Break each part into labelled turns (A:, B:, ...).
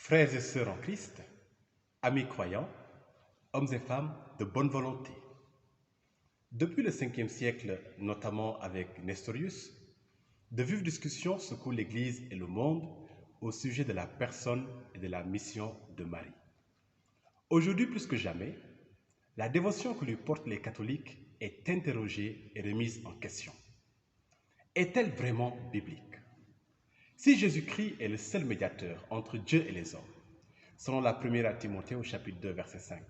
A: Frères et sœurs en Christ, amis croyants, hommes et femmes de bonne volonté. Depuis le 5e siècle, notamment avec Nestorius, de vives discussions secouent l'Église et le monde au sujet de la personne et de la mission de Marie. Aujourd'hui plus que jamais, la dévotion que lui portent les catholiques est interrogée et remise en question. Est-elle vraiment biblique? Si Jésus-Christ est le seul médiateur entre Dieu et les hommes, selon la première à Timothée au chapitre 2, verset 5,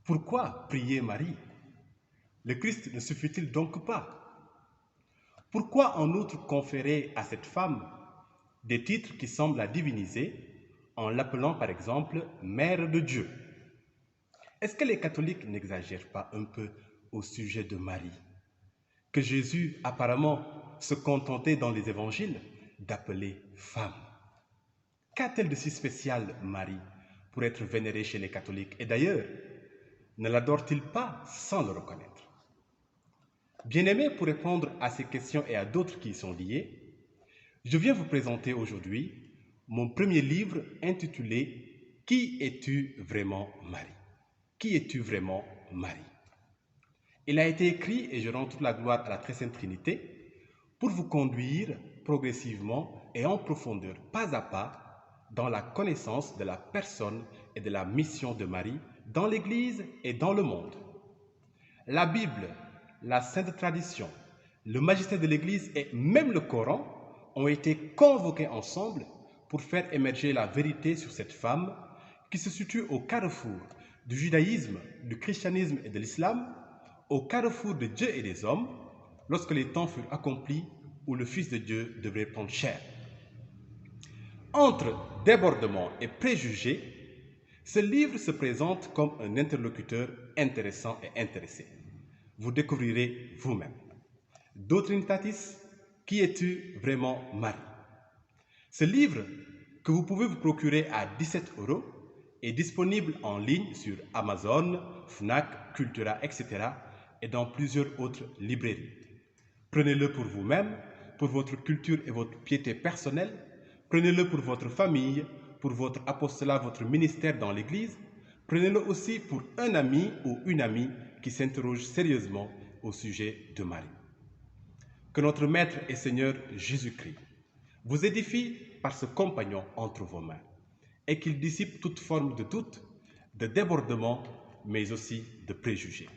A: pourquoi prier Marie? Le Christ ne suffit-il donc pas? Pourquoi en outre conférer à cette femme des titres qui semblent la diviniser en l'appelant par exemple Mère de Dieu? Est-ce que les catholiques n'exagèrent pas un peu au sujet de Marie, que Jésus apparemment se contentait dans les évangiles d'appeler femme? Qu'a-t-elle de si spécial, Marie, pour être vénérée chez les catholiques? Et d'ailleurs, ne l'adore-t-il pas sans le reconnaître? Bien-aimés, pour répondre à ces questions et à d'autres qui y sont liées, je viens vous présenter aujourd'hui mon premier livre intitulé « Qui es-tu vraiment, Marie ?» Qui es-tu vraiment, Marie? Il a été écrit, et je rends toute la gloire à la Très Sainte Trinité, pour vous conduire progressivement et en profondeur, pas à pas, dans la connaissance de la personne et de la mission de Marie dans l'Église et dans le monde. La Bible, la Sainte Tradition, le magistère de l'Église et même le Coran ont été convoqués ensemble pour faire émerger la vérité sur cette femme qui se situe au carrefour du judaïsme, du christianisme et de l'islam, au carrefour de Dieu et des hommes, lorsque les temps furent accomplis où le Fils de Dieu devrait prendre chair. Entre débordements et préjugés, ce livre se présente comme un interlocuteur intéressant et intéressé. Vous découvrirez vous-même. Doctrinitatis, qui es-tu vraiment, Marie? Ce livre, que vous pouvez vous procurer à 17 € est disponible en ligne sur Amazon, Fnac, Cultura, etc. et dans plusieurs autres librairies. Prenez-le pour vous-même, pour votre culture et votre piété personnelle. Prenez-le pour votre famille, pour votre apostolat, votre ministère dans l'Église. Prenez-le aussi pour un ami ou une amie qui s'interroge sérieusement au sujet de Marie. Que notre Maître et Seigneur Jésus-Christ vous édifie par ce compagnon entre vos mains et qu'il dissipe toute forme de doute, de débordement, mais aussi de préjugés.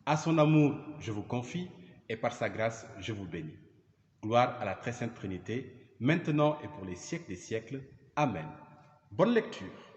A: À son amour, je vous confie et par sa grâce, je vous bénis. Gloire à la Très Sainte Trinité, maintenant et pour les siècles des siècles. Amen. Bonne lecture.